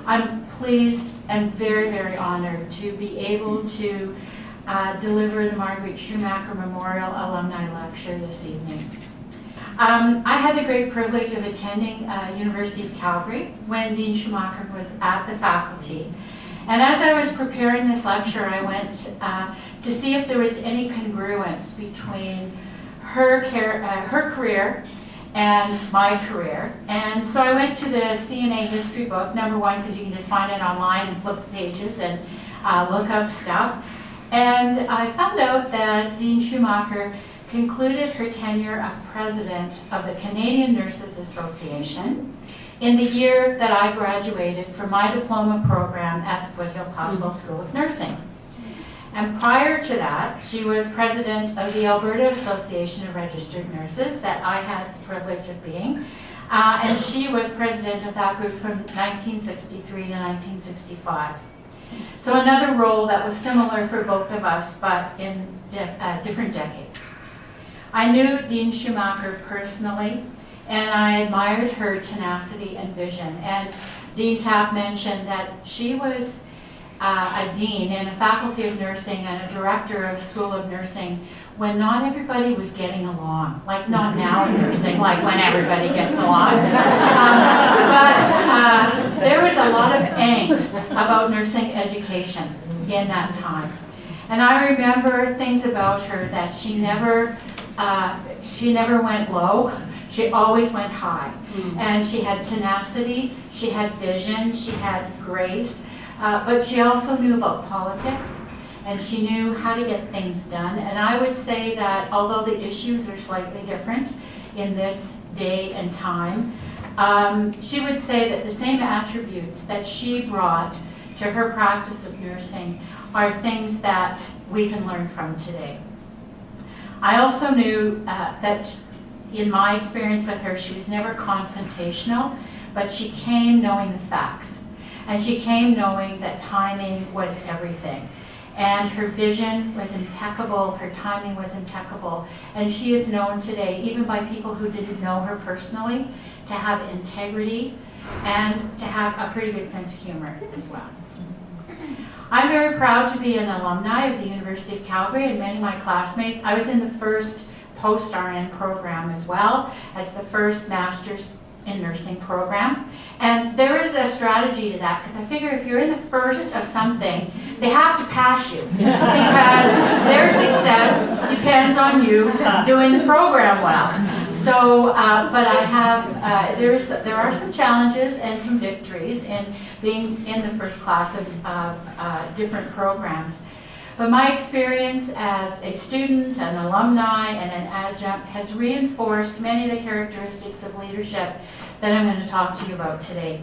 I'm pleased and very, very honored to be able to deliver the Marguerite Schumacher Memorial Alumni Lecture this evening. I had the great privilege of attending University of Calgary when Dean Schumacher was at the faculty. And as I was preparing this lecture, I went to see if there was any congruence between her career and my career. And so I went to the CNA history book, number one, because you can just find it online and flip the pages and look up stuff. And I found out that Dean Schumacher concluded her tenure of president of the Canadian Nurses Association in the year that I graduated from my diploma program at the Foothills Hospital School of Nursing. And prior to that, she was president of the Alberta Association of Registered Nurses that I had the privilege of being. And she was president of that group from 1963 to 1965. So another role that was similar for both of us, but in different decades. I knew Dean Schumacher personally, and I admired her tenacity and vision. And Dean Tapp mentioned that she was a dean in a faculty of nursing and a director of a school of nursing when not everybody was getting along. Like not now in nursing, like when everybody gets along. But there was a lot of angst about nursing education in that time. And I remember things about her that she never went low. She always went high. And she had tenacity, she had vision, she had grace. But she also knew about politics, and she knew how to get things done. And I would say that although the issues are slightly different in this day and time, she would say that the same attributes that she brought to her practice of nursing are things that we can learn from today. I also knew that in my experience with her, she was never confrontational, but she came knowing the facts. And she came knowing that timing was everything. And her vision was impeccable, her timing was impeccable. And she is known today, even by people who didn't know her personally, to have integrity and to have a pretty good sense of humor as well. I'm very proud to be an alumni of the University of Calgary, and many of my classmates. I was in the first post-RN program as well as the first master's in nursing program. And there is a strategy to that, because I figure if you're in the first of something, they have to pass you, because their success depends on you doing the program well. So, but I have, there are some challenges and some victories in being in the first class of different programs. But my experience as a student, an alumni, and an adjunct has reinforced many of the characteristics of leadership that I'm going to talk to you about today.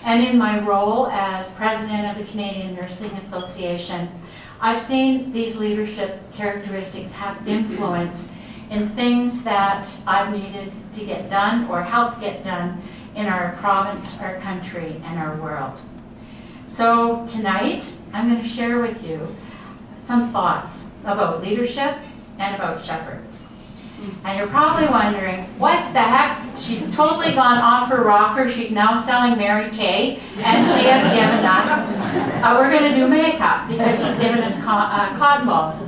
And in my role as president of the Canadian Nursing Association, I've seen these leadership characteristics have influence in things that I've needed to get done or help get done in our province, our country, and our world. So tonight, I'm going to share with you some thoughts about leadership and about shepherds. And you're probably wondering, what the heck? She's totally gone off her rocker. She's now selling Mary Kay, and she has given us, we're going to do makeup because she's given us cotton balls.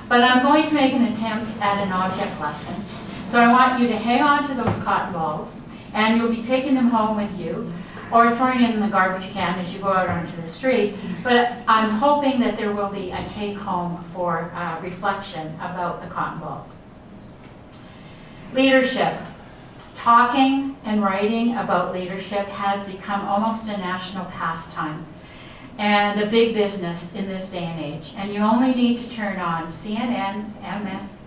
But I'm going to make an attempt at an object lesson. So I want you to hang on to those cotton balls, and you'll be taking them home with you, or throwing it in the garbage can as you go out onto the street. But I'm hoping that there will be a take-home for reflection about the cotton balls. Leadership. Talking and writing about leadership has become almost a national pastime and a big business in this day and age. And you only need to turn on CNN, MS,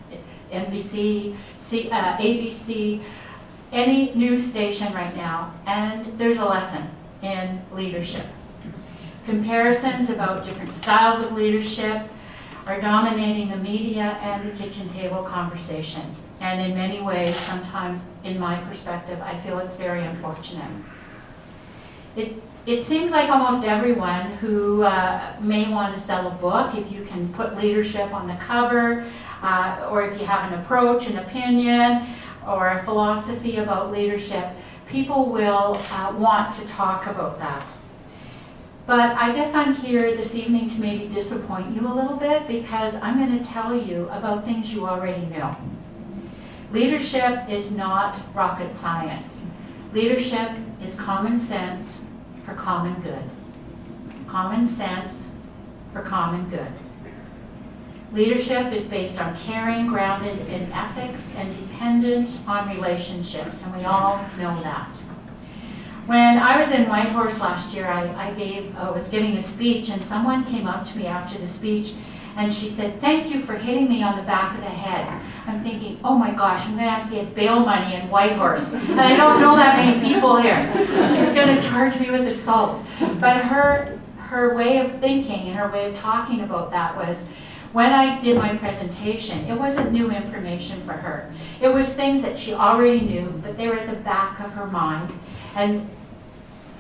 NBC, ABC, any news station right now, and there's a lesson in leadership. Comparisons about different styles of leadership are dominating the media and the kitchen table conversation. And in many ways, sometimes, in my perspective, I feel it's very unfortunate. It seems like almost everyone who may want to sell a book, if you can put leadership on the cover, or if you have an approach, an opinion, or a philosophy about leadership, people will want to talk about that. But I guess I'm here this evening to maybe disappoint you a little bit, because I'm going to tell you about things you already know. Leadership is not rocket science. Leadership is common sense for common good. Common sense for common good. Leadership is based on caring, grounded in ethics, and dependent on relationships, and we all know that. When I was in Whitehorse last year, I was giving a speech, and someone came up to me after the speech, and she said, "Thank you for hitting me on the back of the head." I'm thinking, oh my gosh, I'm going to have to get bail money in Whitehorse. And I don't know that many people here. She was going to charge me with assault. But her way of thinking and her way of talking about that was, when I did my presentation, it wasn't new information for her. It was things that she already knew, but they were at the back of her mind. And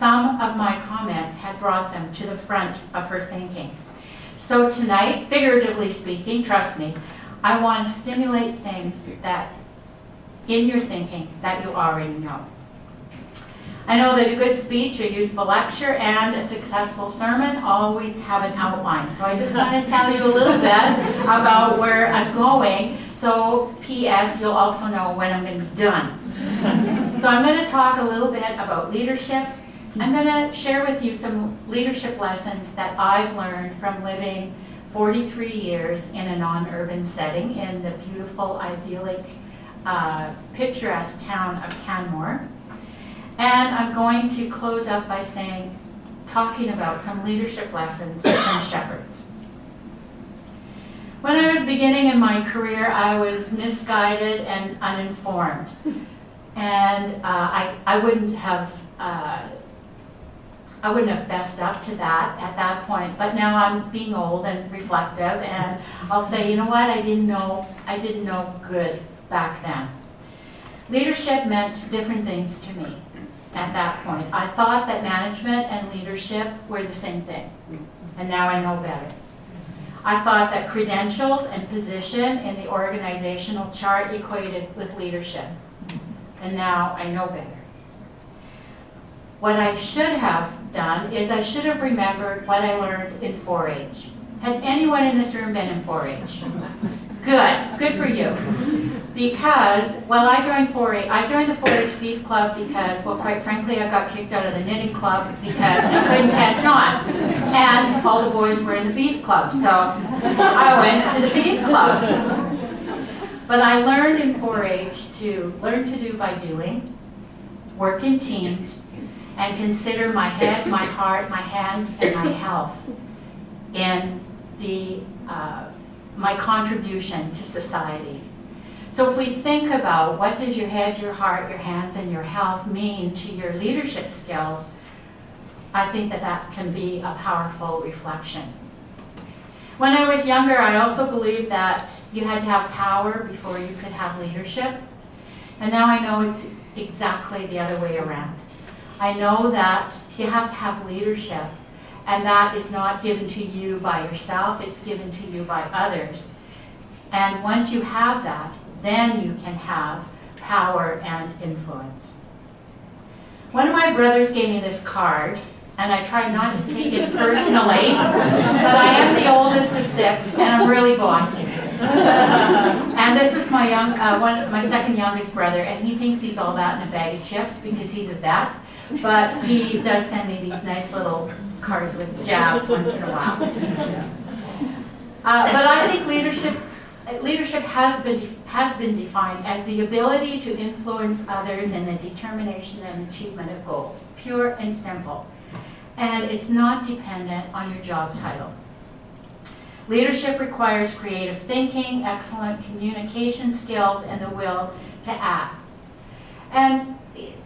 some of my comments had brought them to the front of her thinking. So tonight, figuratively speaking, trust me, I want to stimulate things that in your thinking that you already know. I know that a good speech, a useful lecture, and a successful sermon always have an outline. So I just want to tell you a little bit about where I'm going. So P.S., you'll also know when I'm going to be done. So I'm going to talk a little bit about leadership. I'm going to share with you some leadership lessons that I've learned from living 43 years in a non-urban setting in the beautiful, idyllic, picturesque town of Canmore. And I'm going to close up by talking about some leadership lessons from shepherds. When I was beginning in my career, I was misguided and uninformed. And I wouldn't have fessed up to that at that point. But now I'm being old and reflective, and I'll say, you know what, I didn't know good back then. Leadership meant different things to me at that point. I thought that management and leadership were the same thing, and now I know better. I thought that credentials and position in the organizational chart equated with leadership, and now I know better. What I should have done is I should have remembered what I learned in 4-H. Has anyone in this room been in 4-H? Good for you. Because, well, I joined the 4-H Beef Club because, well, quite frankly, I got kicked out of the knitting club because I couldn't catch on. And all the boys were in the beef club, so I went to the beef club. But I learned in 4-H to learn to do by doing, work in teams, and consider my head, my heart, my hands, and my health in my contribution to society. So if we think about what does your head, your heart, your hands, and your health mean to your leadership skills, I think that can be a powerful reflection. When I was younger, I also believed that you had to have power before you could have leadership. And now I know it's exactly the other way around. I know that you have to have leadership, and that is not given to you by yourself, it's given to you by others. And once you have that, then you can have power and influence. One of my brothers gave me this card, and I try not to take it personally, but I am the oldest of 6, and I'm really bossy. And this was my second youngest brother, and he thinks he's all that in a bag of chips because he's a vet, but he does send me these nice little cards with jabs once in a while. But I think leadership has been defined as the ability to influence others in the determination and achievement of goals, pure and simple. And it's not dependent on your job title. Leadership requires creative thinking, excellent communication skills, and the will to act. And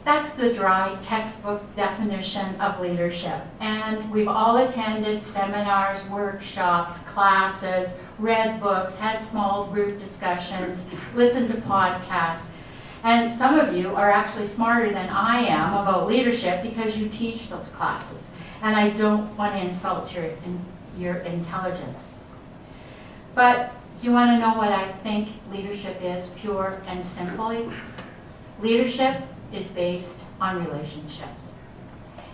that's the dry textbook definition of leadership. And we've all attended seminars, workshops, classes, read books, had small group discussions, listened to podcasts. And some of you are actually smarter than I am about leadership because you teach those classes. And I don't want to insult your intelligence. But do you want to know what I think leadership is, pure and simply? Leadership is based on relationships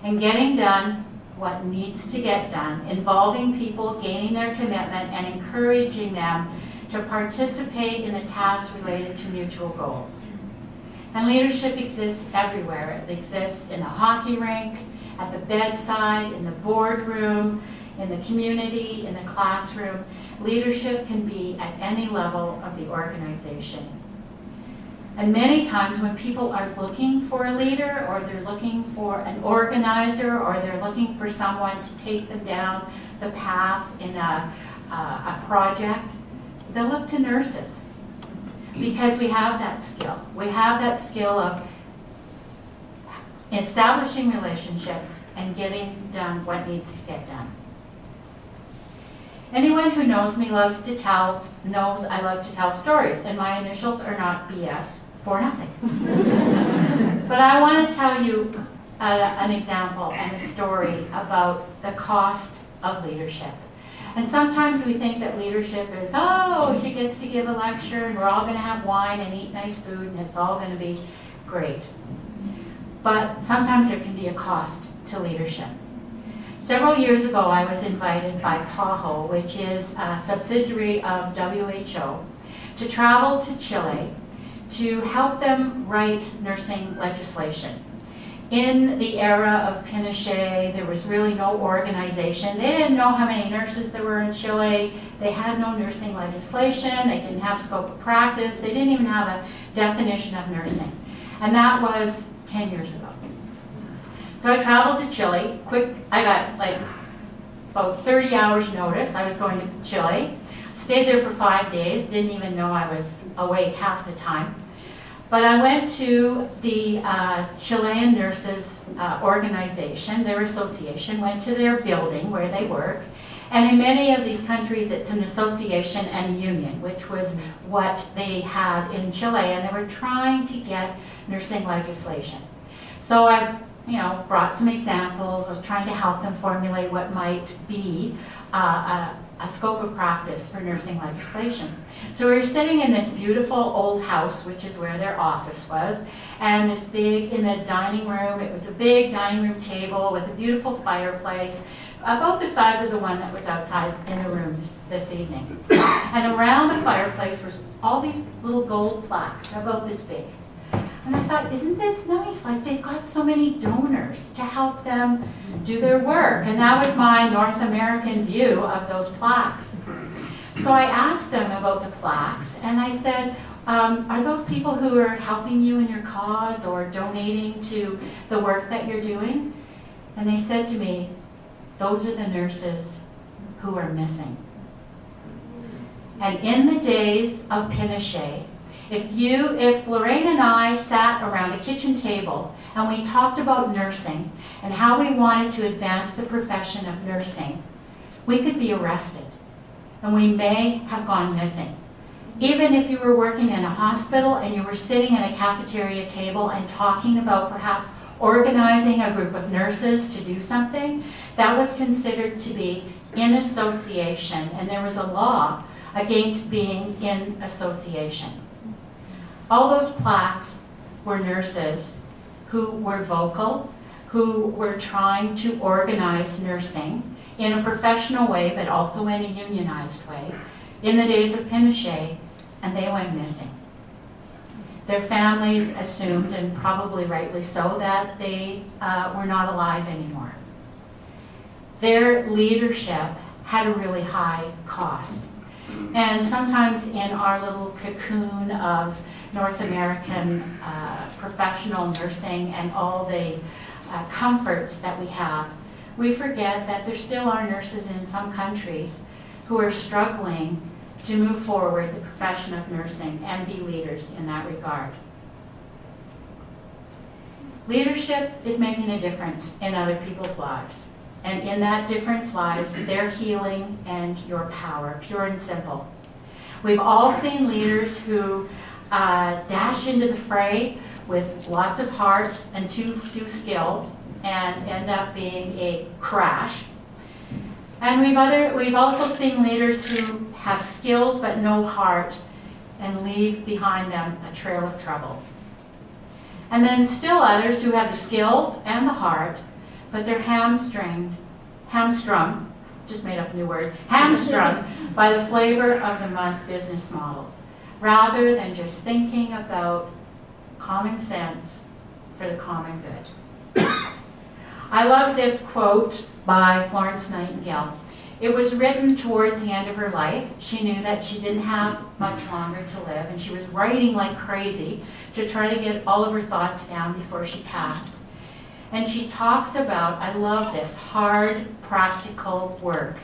and getting done what needs to get done, involving people, gaining their commitment, and encouraging them to participate in the tasks related to mutual goals. And leadership exists everywhere. It exists in the hockey rink, at the bedside, in the boardroom, in the community, in the classroom. Leadership can be at any level of the organization. And many times when people are looking for a leader, or they're looking for an organizer, or they're looking for someone to take them down the path in a project, they'll look to nurses. Because we have that skill. We have that skill of establishing relationships and getting done what needs to get done. Anyone who knows me knows I love to tell stories, and my initials are not BS for nothing. But I want to tell you an example and a story about the cost of leadership. And sometimes we think that leadership is, oh, she gets to give a lecture and we're all going to have wine and eat nice food and it's all going to be great. But sometimes there can be a cost to leadership. Several years ago, I was invited by PAHO, which is a subsidiary of WHO, to travel to Chile to help them write nursing legislation. In the era of Pinochet, there was really no organization. They didn't know how many nurses there were in Chile. They had no nursing legislation. They didn't have scope of practice. They didn't even have a definition of nursing. And that was 10 years ago. So I traveled to Chile. I got like about 30 hours notice. I was going to Chile. Stayed there for 5 days. Didn't even know I was awake half the time. But I went to the Chilean Nurses Organization, their association, went to their building where they work. And in many of these countries, it's an association and a union, which was what they had in Chile. And they were trying to get nursing legislation. So I brought some examples, was trying to help them formulate what might be a scope of practice for nursing legislation. So we were sitting in this beautiful old house, which is where their office was, and in the dining room, it was a big dining room table with a beautiful fireplace, about the size of the one that was outside in the room this evening. And around the fireplace was all these little gold plaques, about this big. And I thought, isn't this nice? Like, they've got so many donors to help them do their work. And that was my North American view of those plaques. So I asked them about the plaques, and I said, are those people who are helping you in your cause or donating to the work that you're doing? And they said to me, those are the nurses who are missing. And in the days of Pinochet, if Lorraine and I sat around a kitchen table and we talked about nursing and how we wanted to advance the profession of nursing, we could be arrested and we may have gone missing. Even if you were working in a hospital and you were sitting at a cafeteria table and talking about perhaps organizing a group of nurses to do something, that was considered to be in association, and there was a law against being in association. All those plaques were nurses who were vocal, who were trying to organize nursing in a professional way, but also in a unionized way, in the days of Pinochet, and they went missing. Their families assumed, and probably rightly so, that they were not alive anymore. Their leadership had a really high cost. And sometimes in our little cocoon of North American professional nursing and all the comforts that we have, we forget that there still are nurses in some countries who are struggling to move forward the profession of nursing and be leaders in that regard. Leadership is making a difference in other people's lives. And in that difference lies their healing and your power, pure and simple. We've all seen leaders who dash into the fray with lots of heart and too few skills and end up being a crash. And we've also seen leaders who have skills but no heart and leave behind them a trail of trouble. And then still others who have the skills and the heart, but they're hamstringed hamstrung, just made up a new word, hamstrung by the flavor of the month business model, rather than just thinking about common sense for the common good. I love this quote by Florence Nightingale. It was written towards the end of her life. She knew that she didn't have much longer to live, and she was writing like crazy to try to get all of her thoughts down before she passed. And she talks about, I love this, hard, practical work.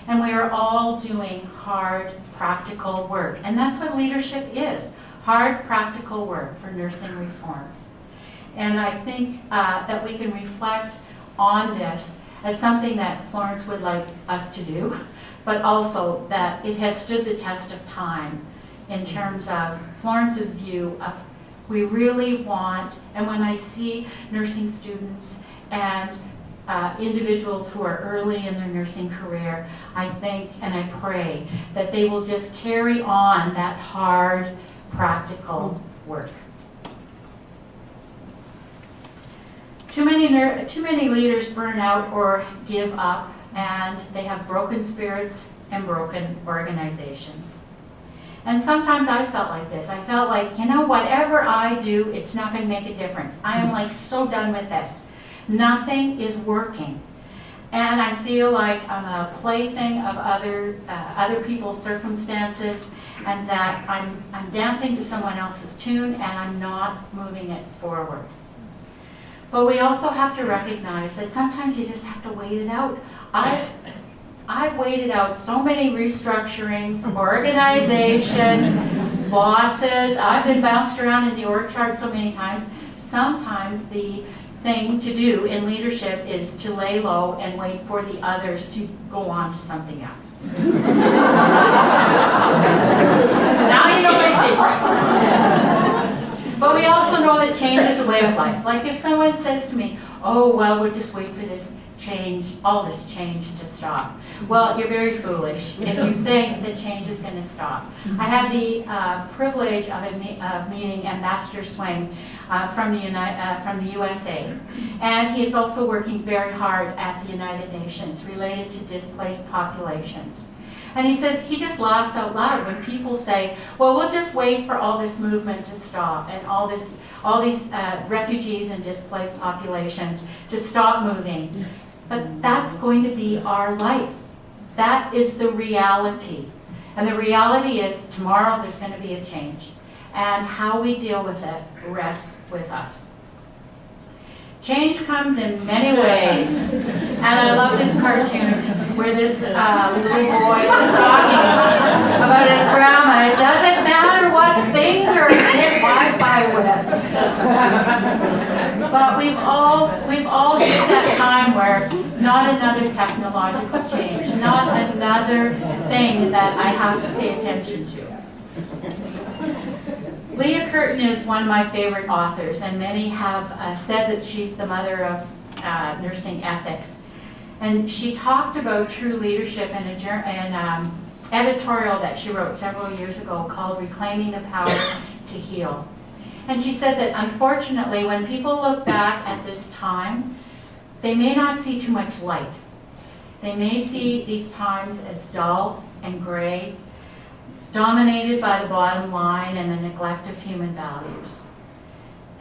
And we are all doing hard, practical work. And that's what leadership is, hard, practical work for nursing reforms. And I think that we can reflect on this as something that Florence would like us to do, but also that it has stood the test of time in terms of Florence's view of we really want, and when I see nursing students and individuals who are early in their nursing career, I think and I pray that they will just carry on that hard, practical work. Too many leaders burn out or give up, and they have broken spirits and broken organizations. And sometimes I felt like this. I felt like, you know, whatever I do, it's not going to make a difference. I am like so done with this. Nothing is working. And I feel like I'm a plaything of other people's circumstances, and that I'm dancing to someone else's tune and I'm not moving it forward. But we also have to recognize that sometimes you just have to wait it out. I've waited out so many restructurings, organizations, bosses. I've been bounced around in the org chart so many times. Sometimes the thing to do in leadership is to lay low and wait for the others to go on to something else. Now you know my secret. But we also know that change is a way of life. Like if someone says to me, oh, well, we'll just wait for this change, all this change to stop. Well, you're very foolish if you think that change is going to stop. I had the privilege of meeting Ambassador Swing from the USA, and he is also working very hard at the United Nations related to displaced populations. And he says he just laughs out loud when people say, well, we'll just wait for all this movement to stop and all these refugees and displaced populations to stop moving. But that's going to be our life. That is the reality. And the reality is tomorrow there's going to be a change. And how we deal with it rests with us. Change comes in many ways. And I love this cartoon where this little boy is talking about his grandma. It doesn't matter what finger you hit Wi-Fi with. But we've all hit that time where not another technological change, not another thing that I have to pay attention to. Leah Curtin is one of my favorite authors, and many have said that she's the mother of nursing ethics. And she talked about true leadership in an editorial that she wrote several years ago called Reclaiming the Power to Heal. And she said that unfortunately, when people look back at this time, they may not see too much light. They may see these times as dull and gray, dominated by the bottom line and the neglect of human values.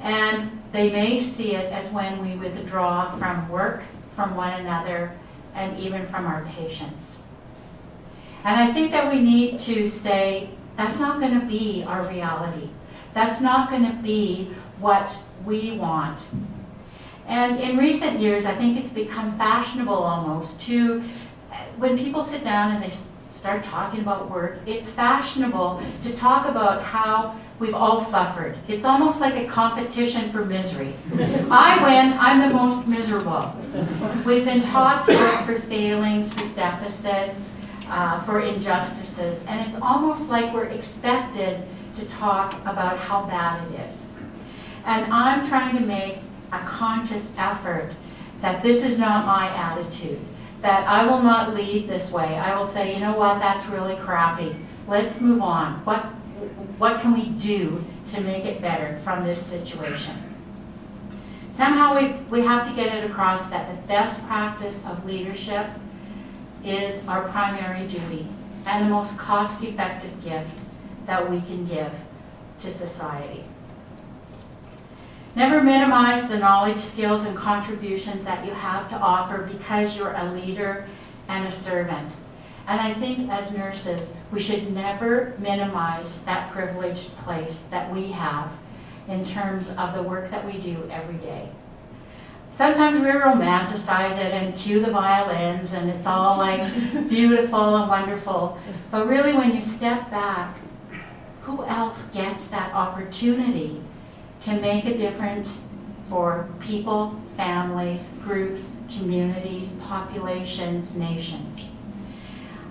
And they may see it as when we withdraw from work, from one another, and even from our patients. And I think that we need to say, that's not going to be our reality. That's not going to be what we want. And in recent years, I think it's become fashionable almost to, when people sit down and they start talking about work, it's fashionable to talk about how we've all suffered. It's almost like a competition for misery. I win, I'm the most miserable. We've been taught to look for failings, for deficits, for injustices, and it's almost like we're expected to talk about how bad it is. And I'm trying to make a conscious effort that this is not my attitude, that I will not lead this way. I will say, you know what, that's really crappy. Let's move on. What can we do to make it better from this situation? Somehow we have to get it across that the best practice of leadership is our primary duty and the most cost-effective gift that we can give to society. Never minimize the knowledge, skills, and contributions that you have to offer because you're a leader and a servant. And I think as nurses, we should never minimize that privileged place that we have in terms of the work that we do every day. Sometimes we romanticize it and cue the violins and it's all like beautiful and wonderful. But really when you step back, who else gets that opportunity to make a difference for people, families, groups, communities, populations, nations?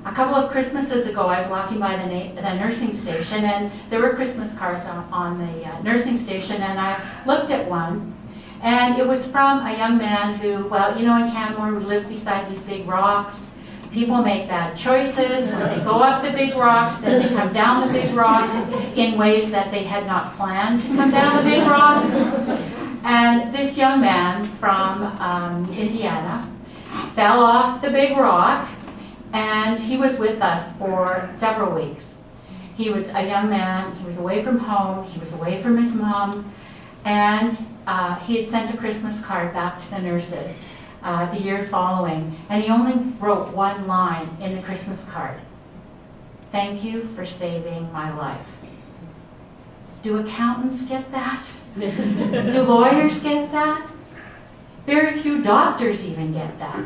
A couple of Christmases ago, I was walking by the nursing station, and there were Christmas cards on the nursing station, and I looked at one, and it was from a young man who, well, you know, in Canmore, we live beside these big rocks. People make bad choices. When they go up the big rocks, then they come down the big rocks in ways that they had not planned to come down the big rocks. And this young man from Indiana fell off the big rock, and he was with us for several weeks. He was a young man, he was away from home, he was away from his mom, and he had sent a Christmas card back to the nurses the year following, and he only wrote one line in the Christmas card: "Thank you for saving my life." Do accountants get that? Do lawyers get that? Very few doctors even get that.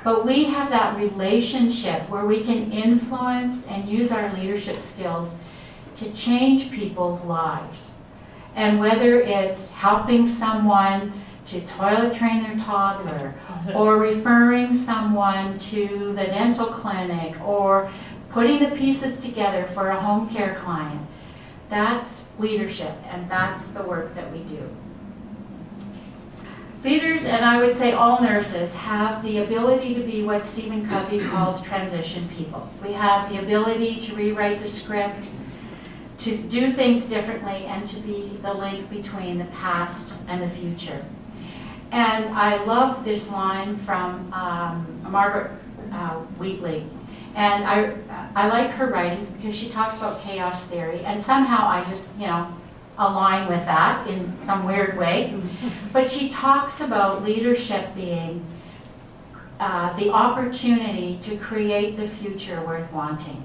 But we have that relationship where we can influence and use our leadership skills to change people's lives. And whether it's helping someone to toilet train their toddler, or referring someone to the dental clinic, or putting the pieces together for a home care client, that's leadership, and that's the work that we do. Leaders, and I would say all nurses, have the ability to be what Stephen Covey calls transition people. We have the ability to rewrite the script, to do things differently, and to be the link between the past and the future. And I love this line from Margaret Wheatley. And I like her writings because she talks about chaos theory, and somehow I just, align with that in some weird way. But she talks about leadership being the opportunity to create the future worth wanting.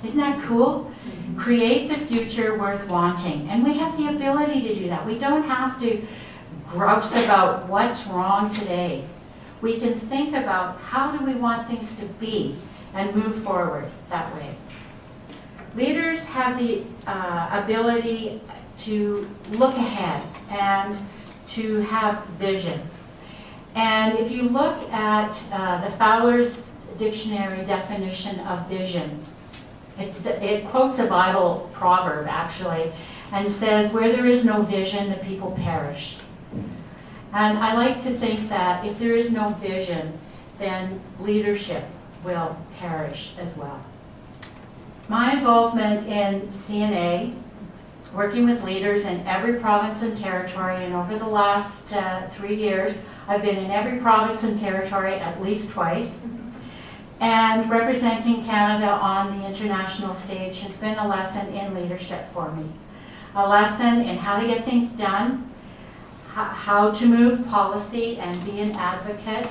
Isn't that cool? Create the future worth wanting. And we have the ability to do that. We don't have to grouse about what's wrong today. We can think about how do we want things to be and move forward that way. Leaders have the ability to look ahead and to have vision. And if you look at the Fowler's Dictionary definition of vision, it quotes a Bible proverb, actually, and says, "Where there is no vision, the people perish." And I like to think that if there is no vision, then leadership will perish as well. My involvement in CNA, working with leaders in every province and territory, and over the last 3 years, I've been in every province and territory at least twice, and representing Canada on the international stage has been a lesson in leadership for me. A lesson in how to get things done, how to move policy and be an advocate.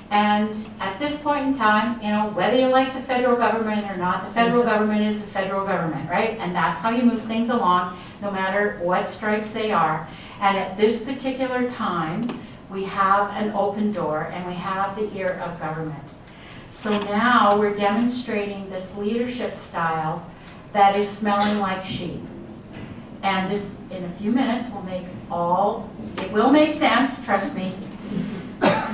And at this point in time, whether you like the federal government or not, the federal government is the federal government, right? And that's how you move things along, no matter what stripes they are. And at this particular time, we have an open door and we have the ear of government. So now we're demonstrating this leadership style that is smelling like sheep. And this, in a few minutes, it will make sense, trust me.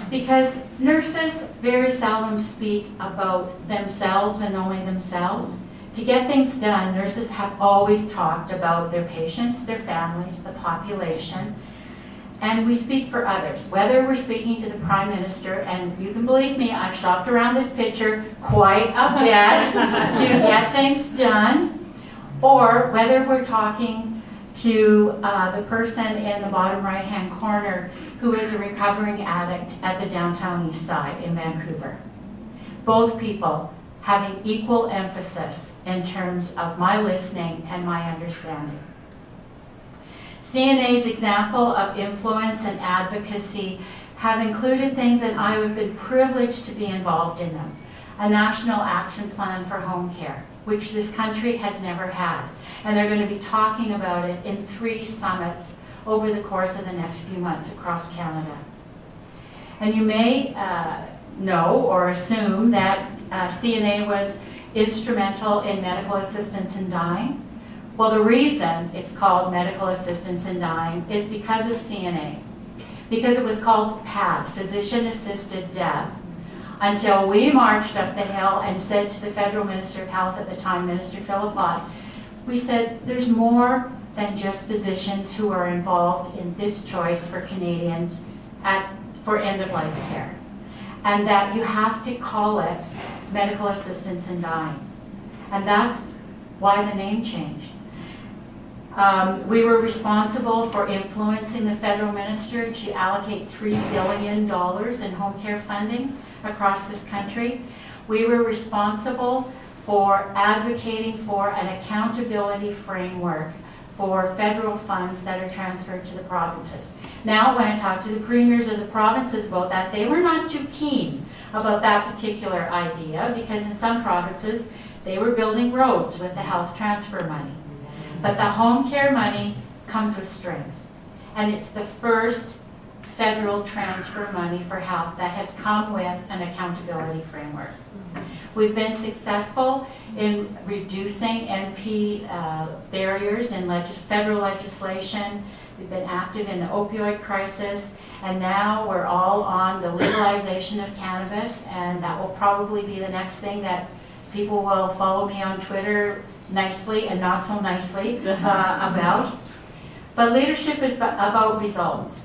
Because nurses very seldom speak about themselves and only themselves. To get things done, nurses have always talked about their patients, their families, the population, and we speak for others. Whether we're speaking to the Prime Minister, and you can believe me, I've shopped around this picture quite a bit to get things done, or whether we're talking to the person in the bottom right-hand corner who is a recovering addict at the downtown east side in Vancouver. Both people having equal emphasis in terms of my listening and my understanding. CNA's example of influence and advocacy have included things that I have been privileged to be involved in them. A national action plan for home care, which this country has never had. And they're going to be talking about it in 3 summits over the course of the next few months across Canada. And you may know or assume that CNA was instrumental in medical assistance in dying. Well, the reason it's called medical assistance in dying is because of CNA. Because it was called PAD, physician-assisted death, until we marched up the hill and said to the Federal Minister of Health at the time, Minister Philippot, we said there's more than just physicians who are involved in this choice for Canadians for end-of-life care. And that you have to call it medical assistance in dying. And that's why the name changed. We were responsible for influencing the federal minister to allocate $3 billion in home care funding across this country. We were responsible for advocating for an accountability framework for federal funds that are transferred to the provinces. Now, when I talk to the premiers of the provinces about that, they were not too keen about that particular idea, because in some provinces, they were building roads with the health transfer money. But the home care money comes with strings. And it's the first federal transfer money for health that has come with an accountability framework. We've been successful in reducing NP barriers in federal legislation. We've been active in the opioid crisis, and now we're all on the legalization of cannabis, and that will probably be the next thing that people will follow me on Twitter nicely and not so nicely about. But leadership is about results.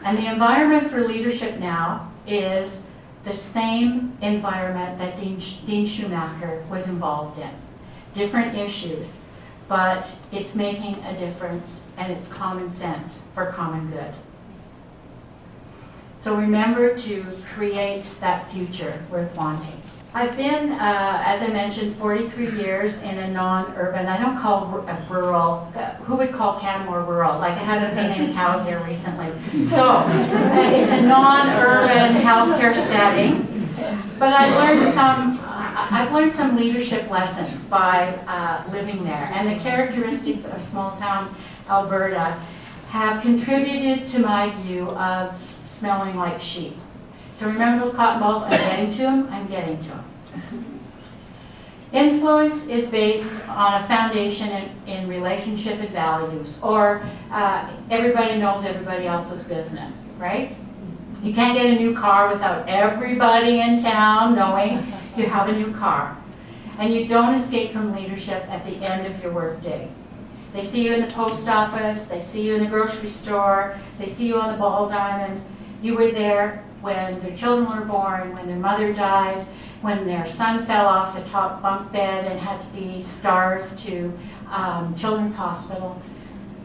And the environment for leadership now is the same environment that Dean Schumacher was involved in. Different issues, but it's making a difference, and it's common sense for common good. So remember to create that future worth wanting. I've been, as I mentioned, 43 years in a non-urban, I don't call rural, who would call Canmore rural? Like, I haven't seen any cows there recently. So, it's a non-urban healthcare setting. But I've learned some leadership lessons by living there. And the characteristics of small-town Alberta have contributed to my view of smelling like sheep. So remember those cotton balls? I'm getting to them. I'm getting to them. Influence is based on a foundation in relationship and values, or everybody knows everybody else's business, right? You can't get a new car without everybody in town knowing you have a new car. And you don't escape from leadership at the end of your workday. They see you in the post office, they see you in the grocery store, they see you on the ball diamond. You were there when their children were born, when their mother died, when their son fell off the top bunk bed and had to be stars to Children's Hospital.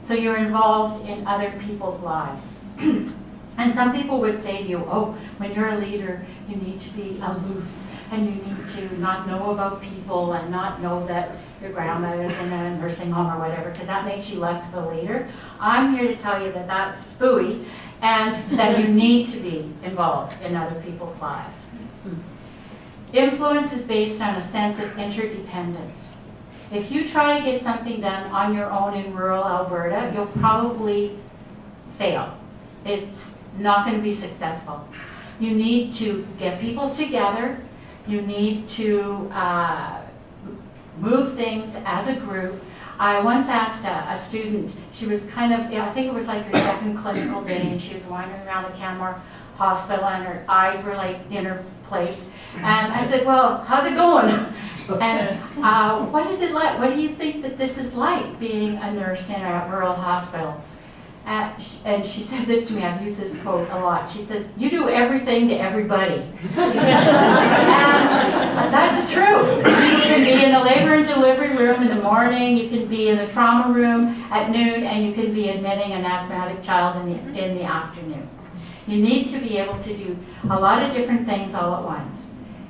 So you're involved in other people's lives. And some people would say to you, oh, when you're a leader, you need to be aloof, and you need to not know about people and not know that your grandma is in a nursing home or whatever, because that makes you less of a leader. I'm here to tell you that that's phooey, and that you need to be involved in other people's lives. Influence is based on a sense of interdependence. If you try to get something done on your own in rural Alberta, you'll probably fail. It's not going to be successful. You need to get people together. You need to move things as a group. I once asked a student, she was kind of, I think it was like her second clinical day, and she was wandering around the Canmore Hospital, and her eyes were like dinner plates. And I said, well, how's it going? And what is it like? What do you think that this is like, being a nurse in a rural hospital? And she said this to me, I've used this quote a lot. She says, "You do everything to everybody." And that's the truth. You can be in the labor and delivery room in the morning, you can be in the trauma room at noon, and you can be admitting an asthmatic child in the afternoon. You need to be able to do a lot of different things all at once.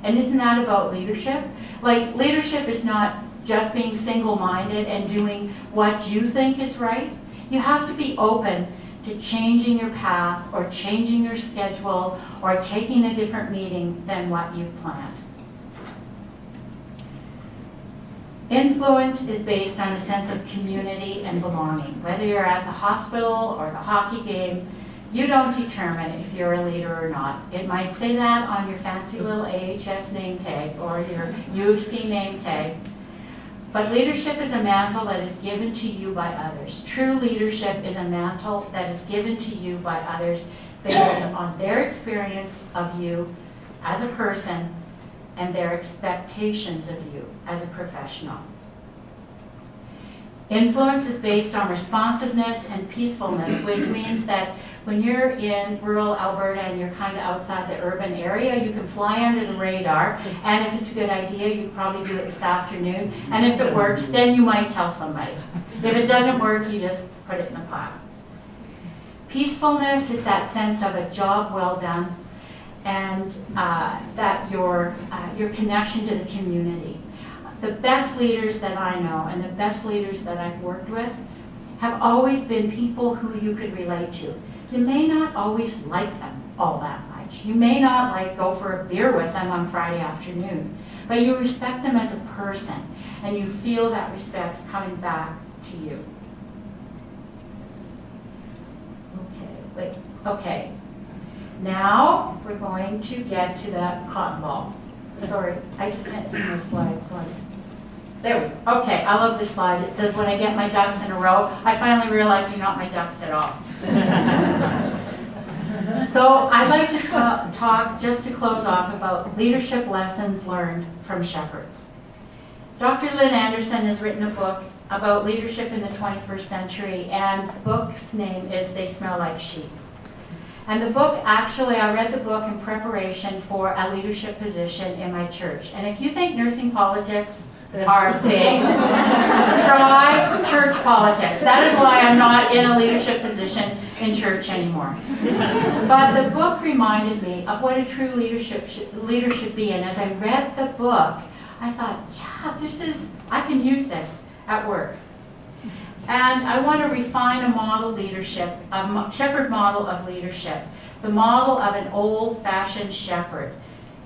And isn't that about leadership? Like, leadership is not just being single-minded and doing what you think is right. You have to be open to changing your path or changing your schedule or taking a different meeting than what you've planned. Influence is based on a sense of community and belonging. Whether you're at the hospital or the hockey game, you don't determine if you're a leader or not. It might say that on your fancy little AHS name tag or your U of C name tag. But leadership is a mantle that is given to you by others. True leadership is a mantle that is given to you by others based on their experience of you as a person and their expectations of you as a professional. Influence is based on responsiveness and peacefulness, which means that when you're in rural Alberta and you're kind of outside the urban area, you can fly under the radar, and if it's a good idea, you probably do it this afternoon, and if it works, then you might tell somebody. If it doesn't work, you just put it in the pile. Peacefulness is that sense of a job well done, and that your connection to the community. The best leaders that I know and the best leaders that I've worked with have always been people who you could relate to. You may not always like them all that much. You may not go for a beer with them on Friday afternoon, but you respect them as a person and you feel that respect coming back to you. Okay. Now we're going to get to that cotton ball. Sorry, I just can't see my slide. Sorry. There we go. Okay, I love this slide. It says, when I get my ducks in a row, I finally realize they're not my ducks at all. So I'd like to talk, just to close off, about leadership lessons learned from shepherds. Dr. Lynn Anderson has written a book about leadership in the 21st century, and the book's name is They Smell Like Sheep. And the book, actually, I read the book in preparation for a leadership position in my church. And if you think nursing politics are big, try church politics. That is why I'm not in a leadership position in church anymore. But the book reminded me of what a true leader should be. And as I read the book, I thought, yeah, I can use this at work. And I want to refine a model leadership, a shepherd model of leadership, the model of an old-fashioned shepherd.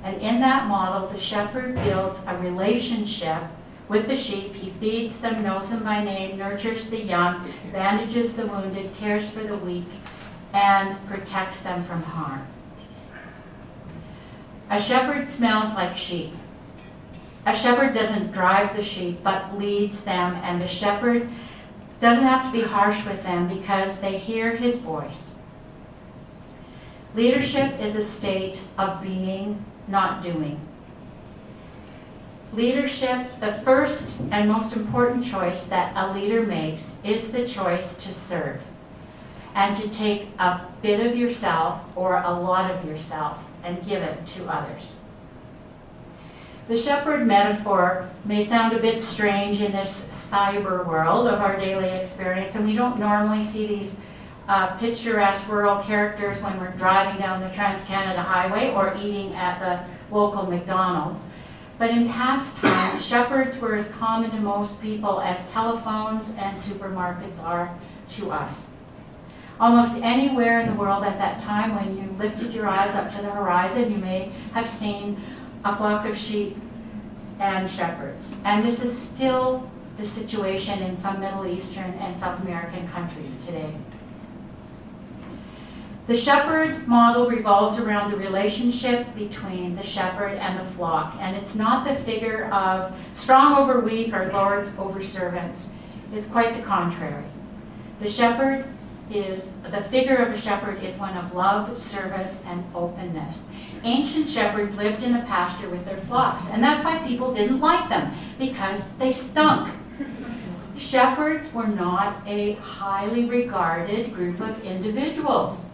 And in that model, the shepherd builds a relationship with the sheep. He feeds them, knows them by name, nurtures the young, bandages the wounded, cares for the weak, and protects them from harm. A shepherd smells like sheep. A shepherd doesn't drive the sheep, but leads them, and the shepherd doesn't have to be harsh with them because they hear his voice. Leadership is a state of being, not doing. Leadership, the first and most important choice that a leader makes is the choice to serve and to take a bit of yourself or a lot of yourself and give it to others. The shepherd metaphor may sound a bit strange in this cyber world of our daily experience, and we don't normally see these picturesque rural characters when we're driving down the Trans-Canada Highway or eating at the local McDonald's. But in past times, shepherds were as common to most people as telephones and supermarkets are to us. Almost anywhere in the world at that time, when you lifted your eyes up to the horizon, you may have seen a flock of sheep and shepherds. And this is still the situation in some Middle Eastern and South American countries today. The shepherd model revolves around the relationship between the shepherd and the flock, and it's not the figure of strong over weak or lords over servants. It's quite the contrary. The figure of a shepherd is one of love, service, and openness. Ancient shepherds lived in a pasture with their flocks, and that's why people didn't like them, because they stunk. Shepherds were not a highly regarded group of individuals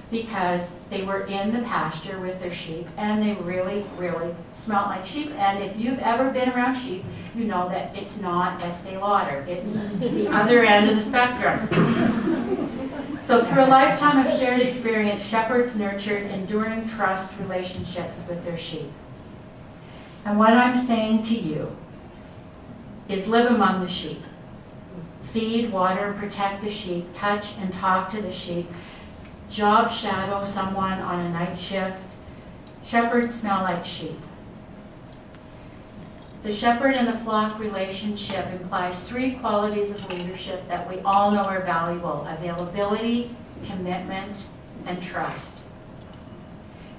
because they were in the pasture with their sheep and they really, really smelled like sheep. And if you've ever been around sheep, you know that it's not Estee Lauder. It's the other end of the spectrum. So through a lifetime of shared experience, shepherds nurtured enduring trust relationships with their sheep. And what I'm saying to you is live among the sheep. Feed, water, and protect the sheep. Touch and talk to the sheep. Job shadow someone on a night shift. Shepherds smell like sheep. The shepherd and the flock relationship implies 3 qualities of leadership that we all know are valuable: availability, commitment, and trust.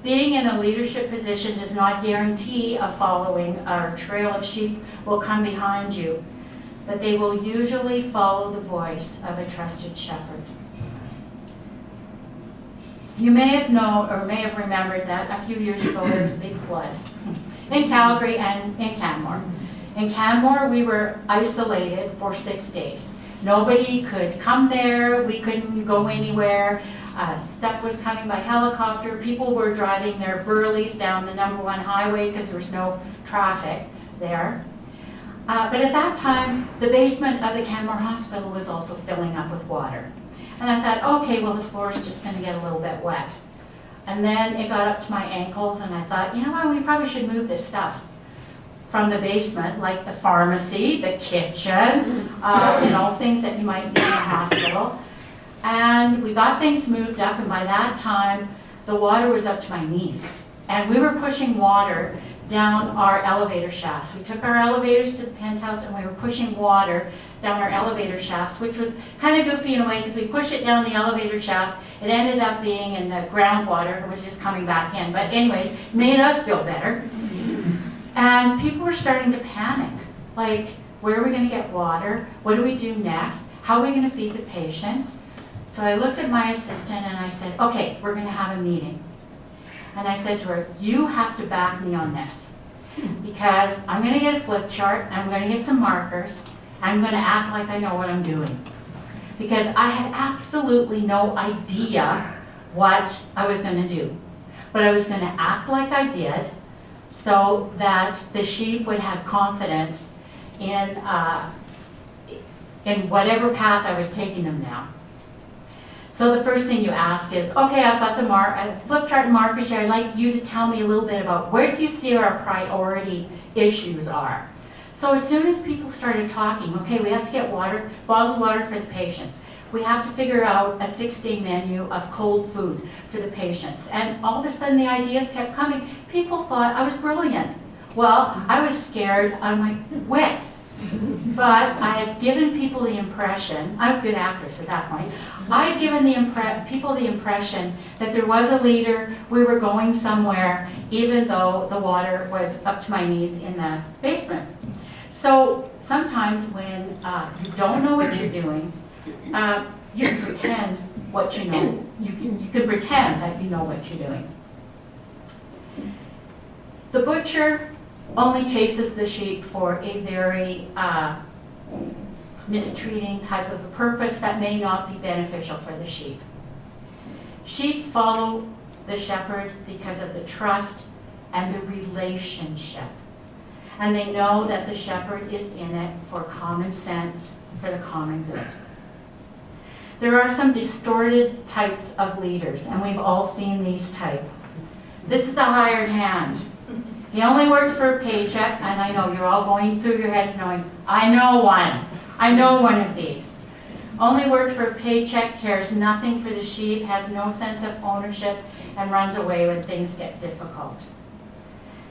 Being in a leadership position does not guarantee a following or trail of sheep will come behind you, but they will usually follow the voice of a trusted shepherd. You may have known or may have remembered that a few years ago there was a big flood in Calgary and in Canmore. In Canmore, we were isolated for 6 days. Nobody could come there. We couldn't go anywhere. Stuff was coming by helicopter. People were driving their burleys down the #1 highway because there was no traffic there. But at that time, the basement of the Canmore Hospital was also filling up with water. And I thought, okay, well, the floor is just going to get a little bit wet. And then it got up to my ankles, and I thought, you know what, we probably should move this stuff from the basement, like the pharmacy, the kitchen, things that you might need in a hospital. And we got things moved up, and by that time, the water was up to my knees. And we were pushing water down our elevator shafts. We took our elevators to the penthouse, and we were pushing water down our elevator shafts, which was kind of goofy in a way because we pushed it down the elevator shaft. It ended up being in the groundwater. It was just coming back in. But anyways, made us feel better. And people were starting to panic. Like, where are we going to get water? What do we do next? How are we going to feed the patients? So I looked at my assistant and I said, okay, we're going to have a meeting. And I said to her, you have to back me on this. Because I'm going to get a flip chart, I'm going to get some markers, I'm going to act like I know what I'm doing. Because I had absolutely no idea what I was going to do. But I was going to act like I did so that the sheep would have confidence in whatever path I was taking them down. So the first thing you ask is, okay, I've got the flip chart and markers here. I'd like you to tell me a little bit about where do you feel our priority issues are. So as soon as people started talking, okay, we have to get water, bottled water for the patients. We have to figure out a 6-day menu of cold food for the patients. And all of a sudden the ideas kept coming. People thought I was brilliant. Well, I was scared out of my wits. But I had given people the impression, I was a good actress at that point, I had given people the impression that there was a leader, we were going somewhere, even though the water was up to my knees in the basement. So sometimes when you don't know what you're doing, you can pretend what you know. You can pretend that you know what you're doing. The butcher only chases the sheep for a very mistreating type of a purpose that may not be beneficial for the sheep. Sheep follow the shepherd because of the trust and the relationship. And they know that the shepherd is in it for common sense, for the common good. There are some distorted types of leaders, and we've all seen these type. This is the hired hand. He only works for a paycheck, and I know you're all going through your heads knowing, I know one. I know one of these. Only works for a paycheck, cares nothing for the sheep, has no sense of ownership, and runs away when things get difficult.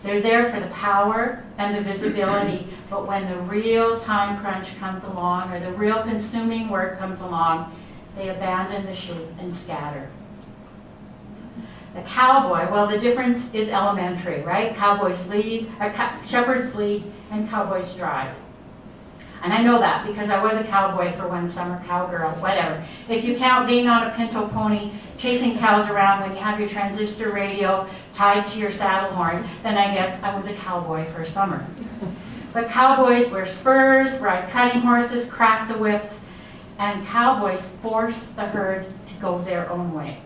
They're there for the power and the visibility, but when the real time crunch comes along, or the real consuming work comes along, they abandon the sheep and scatter. The cowboy, well, the difference is elementary, right? Cowboys lead, shepherds lead, and cowboys drive. And I know that because I was a cowboy for one summer, cowgirl, whatever. If you count being on a pinto pony, chasing cows around when you have your transistor radio tied to your saddle horn, then I guess I was a cowboy for a summer. But cowboys wear spurs, ride cutting horses, crack the whips, and cowboys force the herd to go their own way.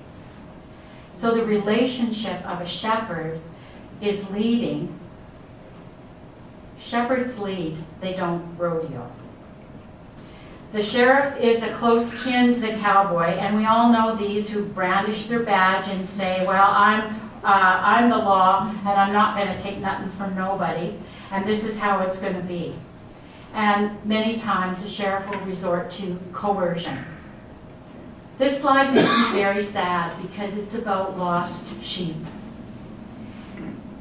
So the relationship of a shepherd is leading. Shepherds lead, they don't rodeo. The sheriff is a close kin to the cowboy, and we all know these who brandish their badge and say, well, I'm the law, and I'm not going to take nothing from nobody, and this is how it's going to be. And many times the sheriff will resort to coercion. This slide makes me very sad because it's about lost sheep.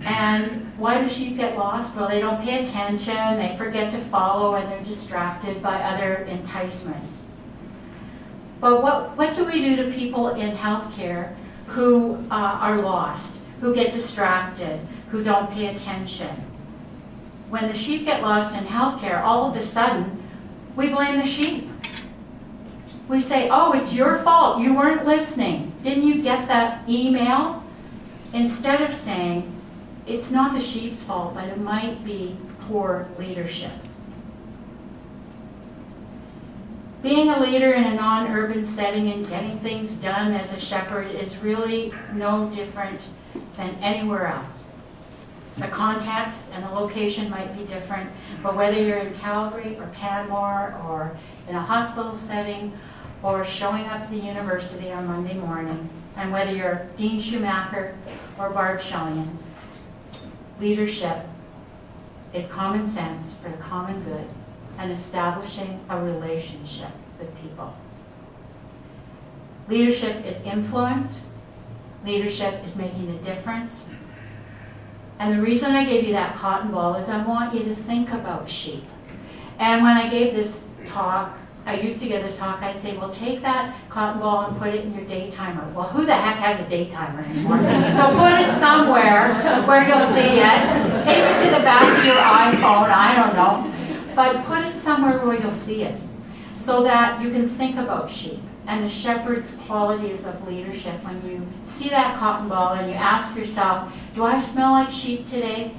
And why do sheep get lost? Well, they don't pay attention, they forget to follow, and they're distracted by other enticements. But what do we do to people in healthcare who are lost, who get distracted, who don't pay attention? When the sheep get lost in healthcare, all of a sudden, we blame the sheep. We say, oh, it's your fault, you weren't listening. Didn't you get that email? Instead of saying, it's not the sheep's fault, but it might be poor leadership. Being a leader in a non-urban setting and getting things done as a shepherd is really no different than anywhere else. The context and the location might be different, but whether you're in Calgary or Canmore or in a hospital setting or showing up at the university on Monday morning, and whether you're Dean Schumacher or Barb Shellian, leadership is common sense for the common good and establishing a relationship with people. Leadership is influence. Leadership is making a difference. And the reason I gave you that cotton ball is I want you to think about sheep. And when I gave this talk, I used to give this talk, I'd say, well, take that cotton ball and put it in your day timer. Well, who the heck has a day timer anymore? So put it somewhere where you'll see it. Take it to the back of your iPhone, I don't know. But put it somewhere where you'll see it so that you can think about sheep and the shepherd's qualities of leadership. When you see that cotton ball and you ask yourself, do I smell like sheep today?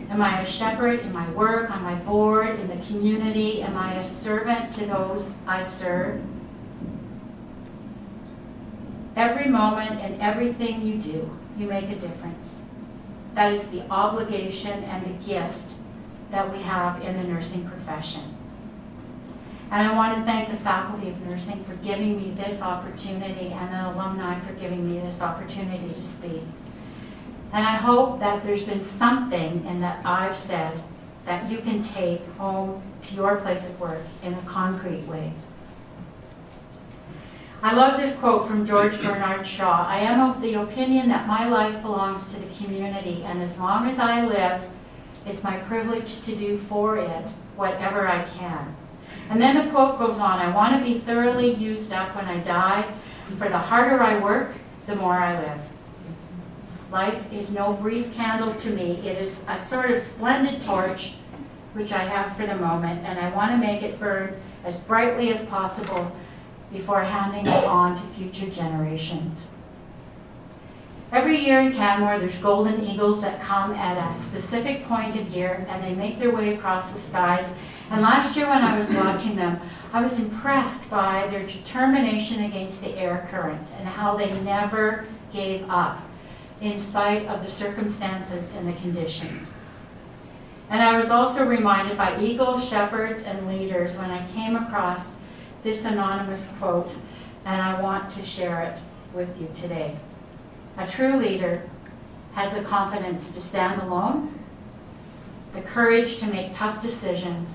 Am I a shepherd in my work, on my board, in the community? Am I a servant to those I serve? Every moment and everything you do, you make a difference. That is the obligation and the gift that we have in the nursing profession. And I want to thank the Faculty of Nursing for giving me this opportunity and the alumni for giving me this opportunity to speak. And I hope that there's been something in that I've said that you can take home to your place of work in a concrete way. I love this quote from George Bernard Shaw. I am of the opinion that my life belongs to the community, and as long as I live, it's my privilege to do for it whatever I can. And then the quote goes on, I want to be thoroughly used up when I die, for the harder I work, the more I live. Life is no brief candle to me. It is a sort of splendid torch, which I have for the moment, and I want to make it burn as brightly as possible before handing it on to future generations. Every year in Canmore, there's golden eagles that come at a specific point of year, and they make their way across the skies. And last year when I was watching them, I was impressed by their determination against the air currents and how they never gave up in spite of the circumstances and the conditions. And I was also reminded by eagles, shepherds, and leaders when I came across this anonymous quote, and I want to share it with you today. A true leader has the confidence to stand alone, the courage to make tough decisions,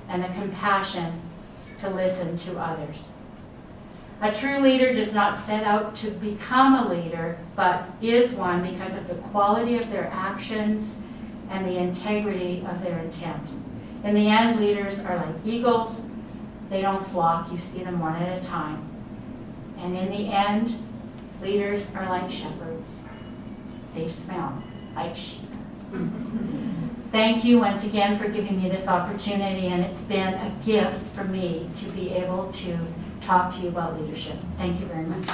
and the compassion to listen to others. A true leader does not set out to become a leader, but is one because of the quality of their actions and the integrity of their intent. In the end, leaders are like eagles. They don't flock, you see them one at a time. And in the end, leaders are like shepherds. They smell like sheep. Thank you once again for giving me this opportunity, and it's been a gift for me to be able to talk to you about leadership. Thank you very much.